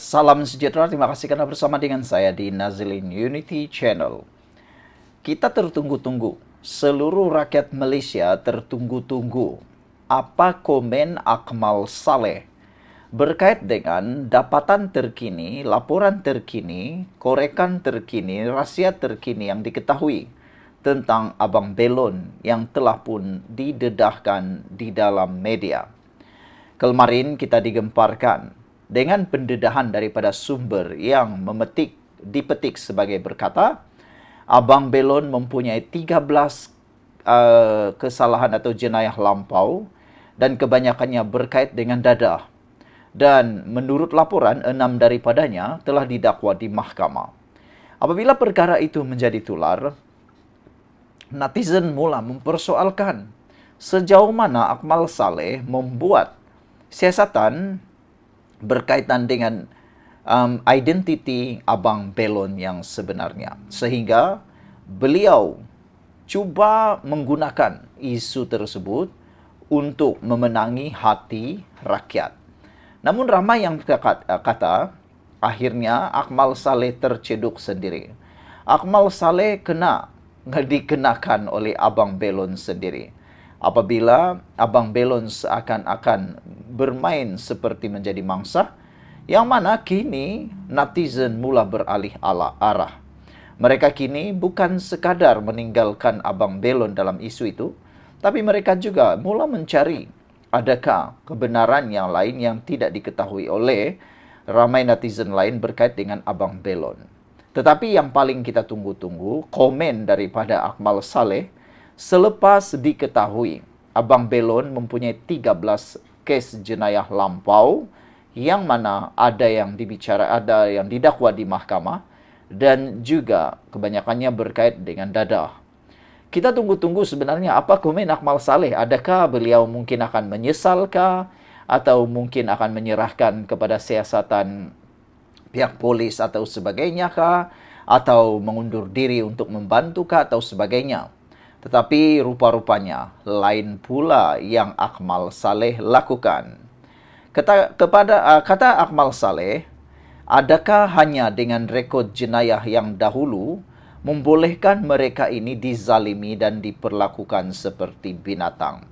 Salam sejahtera, terima kasih karena bersama dengan saya di Nazilin Unity Channel. Kita tertunggu-tunggu, seluruh rakyat Malaysia tertunggu-tunggu. Apa komen Akmal Saleh berkait dengan dapatan terkini, laporan terkini, korekan terkini, rahsia terkini yang diketahui tentang Abang Belon yang telah pun didedahkan di dalam media. Kemarin kita digemparkan dengan pendedahan daripada sumber yang dipetik sebagai berkata, Abang Belon mempunyai 13 kesalahan atau jenayah lampau dan kebanyakannya berkait dengan dadah. Dan menurut laporan, 6 daripadanya telah didakwa di mahkamah. Apabila perkara itu menjadi tular, netizen mula mempersoalkan sejauh mana Akmal Saleh membuat siasatan berkaitan dengan identiti Abang Belon yang sebenarnya. Sehingga beliau cuba menggunakan isu tersebut untuk memenangi hati rakyat. Namun ramai yang kata akhirnya Akmal Saleh terceduk sendiri. Akmal Saleh dikenakan oleh Abang Belon sendiri. Apabila Abang Belon seakan-akan bermain seperti menjadi mangsa, yang mana kini netizen mula beralih arah. Mereka kini bukan sekadar meninggalkan Abang Belon dalam isu itu, tapi mereka juga mula mencari adakah kebenaran yang lain yang tidak diketahui oleh ramai netizen lain berkait dengan Abang Belon. Tetapi yang paling kita tunggu-tunggu, komen daripada Akmal Saleh selepas diketahui Abang Belon mempunyai 13 kes jenayah lampau yang mana ada yang didakwa di mahkamah dan juga kebanyakannya berkait dengan dadah. Kita tunggu-tunggu sebenarnya apa komen Akmal Saleh. Adakah beliau mungkin akan menyesalkah atau mungkin akan menyerahkan kepada siasatan pihak polis atau sebagainya kah, atau mengundur diri untuk membantu kah atau sebagainya. Tetapi rupa-rupanya lain pula yang Akmal Saleh lakukan. Kata Akmal Saleh, adakah hanya dengan rekod jenayah yang dahulu membolehkan mereka ini dizalimi dan diperlakukan seperti binatang?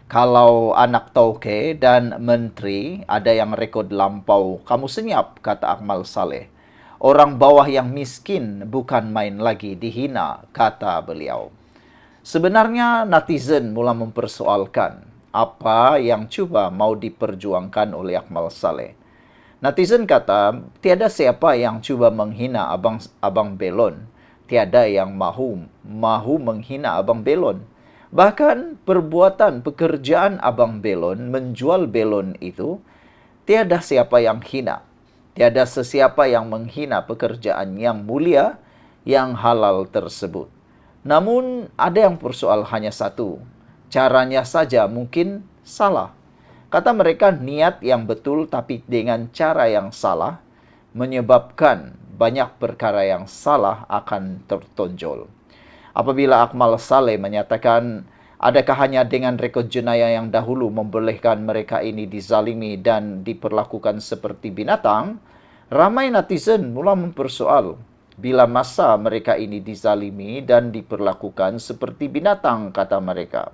Kalau anak tauke dan menteri ada yang rekod lampau, kamu senyap, kata Akmal Saleh. Orang bawah yang miskin bukan main lagi dihina, kata beliau. Sebenarnya netizen mula mempersoalkan apa yang cuba mau diperjuangkan oleh Akmal Saleh. Netizen kata, tiada siapa yang cuba menghina Abang Belon. Tiada yang mahu menghina Abang Belon. Bahkan perbuatan pekerjaan Abang Belon, menjual belon itu, tiada siapa yang hina. Tiada sesiapa yang menghina pekerjaan yang mulia, yang halal tersebut. Namun ada yang persoal hanya satu. Caranya saja mungkin salah. Kata mereka niat yang betul tapi dengan cara yang salah menyebabkan banyak perkara yang salah akan tertonjol. Apabila Akmal Saleh menyatakan adakah hanya dengan rekod jenayah yang dahulu membolehkan mereka ini dizalimi dan diperlakukan seperti binatang, ramai netizen mula mempersoal bila masa mereka ini dizalimi dan diperlakukan seperti binatang, kata mereka.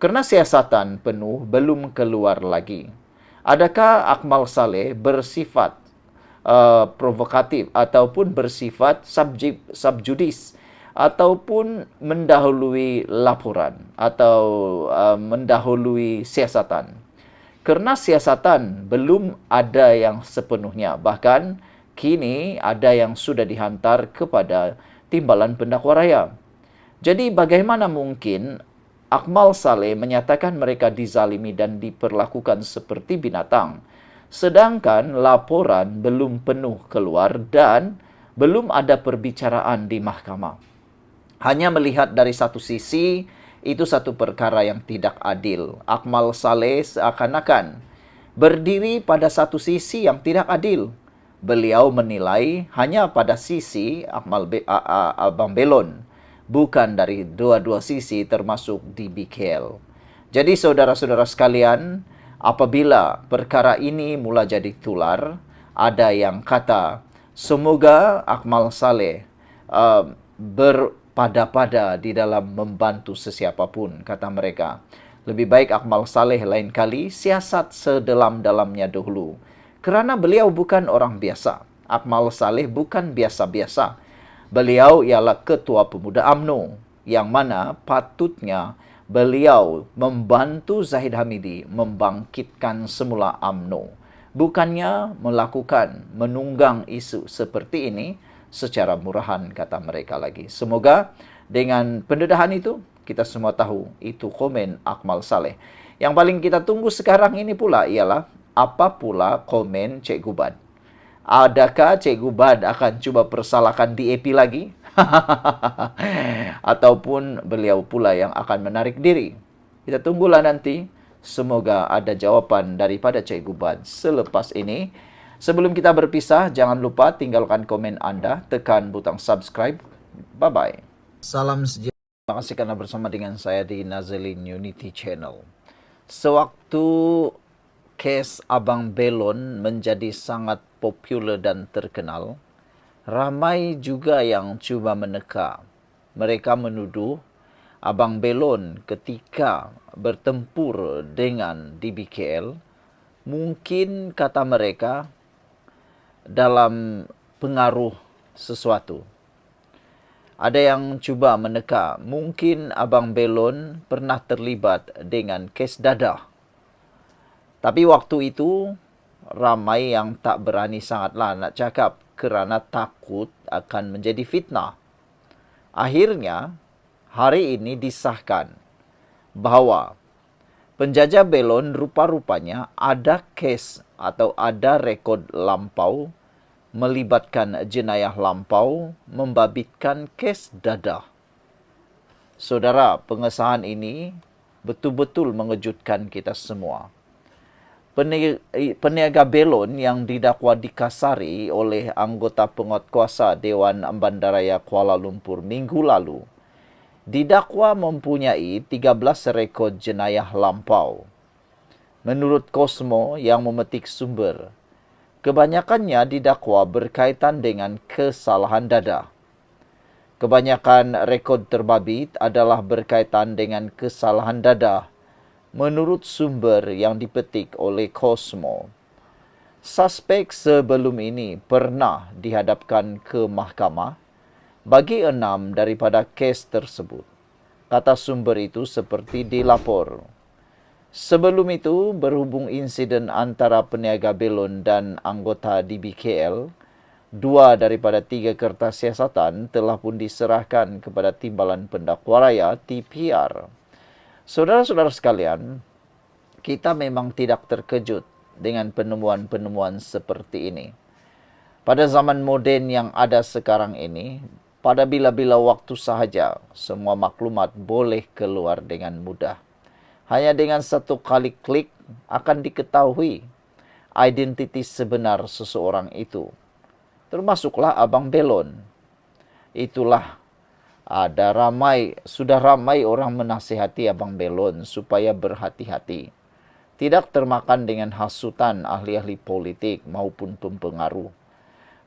Kerana siasatan penuh belum keluar lagi. Adakah Akmal Saleh bersifat provokatif ataupun bersifat subjudis ataupun mendahului laporan atau mendahului siasatan? Kerana siasatan belum ada yang sepenuhnya. Bahkan kini ada yang sudah dihantar kepada Timbalan Pendakwa Raya. Jadi bagaimana mungkin Akmal Saleh menyatakan mereka dizalimi dan diperlakukan seperti binatang, sedangkan laporan belum penuh keluar dan belum ada perbicaraan di mahkamah. Hanya melihat dari satu sisi, itu satu perkara yang tidak adil. Akmal Saleh seakan-akan berdiri pada satu sisi yang tidak adil. Beliau menilai hanya pada sisi Abang Belon, bukan dari dua-dua sisi termasuk di BKL. Jadi saudara-saudara sekalian, apabila perkara ini mula jadi tular, Ada yang kata, semoga Akmal Saleh berpada-pada di dalam membantu sesiapapun, kata mereka. Lebih baik Akmal Saleh lain kali siasat sedalam-dalamnya dahulu. Kerana beliau bukan orang biasa. Akmal Saleh bukan biasa-biasa. Beliau ialah Ketua Pemuda UMNO, yang mana patutnya beliau membantu Zahid Hamidi membangkitkan semula UMNO. Bukannya menunggang isu seperti ini secara murahan, kata mereka lagi. Semoga dengan pendedahan itu, kita semua tahu itu komen Akmal Saleh. Yang paling kita tunggu sekarang ini pula ialah apa pula komen Cikgu Bad. Adakah Cikgu Bad akan cuba persalahkan DAP lagi? Ataupun beliau pula yang akan menarik diri? Kita tunggulah nanti. Semoga ada jawapan daripada Cikgu Bad selepas ini. Sebelum kita berpisah, jangan lupa tinggalkan komen anda, tekan butang subscribe. Bye-bye. Salam sejahtera. Terima kasih karena bersama dengan saya di Nazalin Unity Channel. Sewaktu kes Abang Belon menjadi sangat popular dan terkenal, ramai juga yang cuba meneka. Mereka menuduh Abang Belon ketika bertempur dengan DBKL, mungkin kata mereka dalam pengaruh sesuatu. Ada yang cuba meneka, mungkin Abang Belon pernah terlibat dengan kes dadah. Tapi waktu itu, ramai yang tak berani sangatlah nak cakap kerana takut akan menjadi fitnah. Akhirnya, hari ini disahkan bahawa penjajah Belon rupa-rupanya ada kes atau ada rekod lampau melibatkan jenayah lampau membabitkan kes dadah. Saudara, pengesahan ini betul-betul mengejutkan kita semua. Peniaga Belon yang didakwa dikasari oleh anggota penguatkuasa Dewan Bandaraya Kuala Lumpur minggu lalu didakwa mempunyai 13 rekod jenayah lampau. Menurut Cosmo yang memetik sumber, kebanyakannya didakwa berkaitan dengan kesalahan dadah. Kebanyakan rekod terbabit adalah berkaitan dengan kesalahan dadah, menurut sumber yang dipetik oleh Cosmo. Suspek sebelum ini pernah dihadapkan ke mahkamah bagi 6 daripada kes tersebut. Kata sumber itu seperti dilapor. Sebelum itu, berhubung insiden antara peniaga Belon dan anggota DBKL, 2 daripada 3 kertas siasatan telah pun diserahkan kepada Timbalan Pendakwa Raya TPR. Saudara-saudara sekalian, kita memang tidak terkejut dengan penemuan-penemuan seperti ini. Pada zaman moden yang ada sekarang ini, pada bila-bila waktu sahaja, semua maklumat boleh keluar dengan mudah. Hanya dengan satu kali klik akan diketahui identiti sebenar seseorang itu. Termasuklah Abang Belon. Itulah sudah ramai orang menasihati Abang Belon supaya berhati-hati. Tidak termakan dengan hasutan ahli-ahli politik maupun pempengaruh.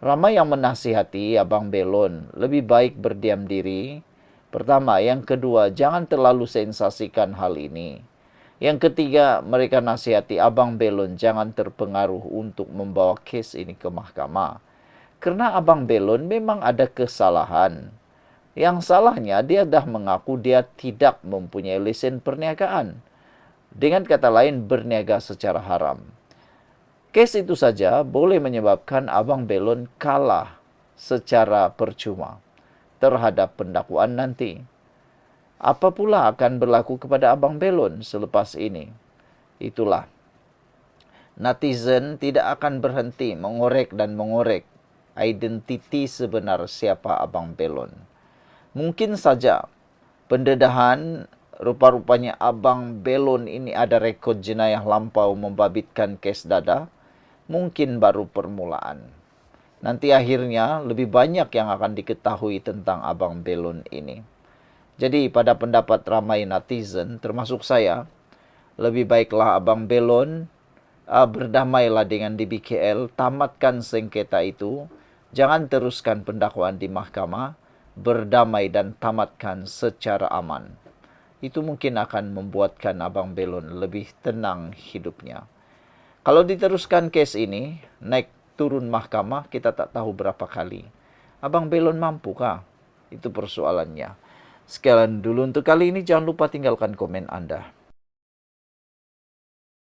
Ramai yang menasihati Abang Belon lebih baik berdiam diri. Pertama, yang kedua, jangan terlalu sensasikan hal ini. Yang ketiga, mereka nasihati Abang Belon jangan terpengaruh untuk membawa kes ini ke mahkamah. Kerana Abang Belon memang ada kesalahan. Yang salahnya, dia dah mengaku dia tidak mempunyai lesen perniagaan. Dengan kata lain, berniaga secara haram. Kes itu saja boleh menyebabkan Abang Belon kalah secara percuma terhadap pendakwaan nanti. Apa pula akan berlaku kepada Abang Belon selepas ini? Itulah. Netizen tidak akan berhenti mengorek dan mengorek identiti sebenar siapa Abang Belon. Mungkin saja pendedahan rupa-rupanya Abang Belon ini ada rekod jenayah lampau membabitkan kes dadah. Mungkin baru permulaan. Nanti akhirnya lebih banyak yang akan diketahui tentang Abang Belon ini. Jadi pada pendapat ramai netizen, termasuk saya, lebih baiklah Abang Belon berdamailah dengan DBKL, tamatkan sengketa itu, jangan teruskan pendakwaan di mahkamah, berdamai dan tamatkan secara aman. Itu mungkin akan membuatkan Abang Belon lebih tenang hidupnya. Kalau diteruskan kes ini, naik turun mahkamah, kita tak tahu berapa kali. Abang Belon mampukah? Itu persoalannya. Sekian dulu untuk kali ini, jangan lupa tinggalkan komen Anda.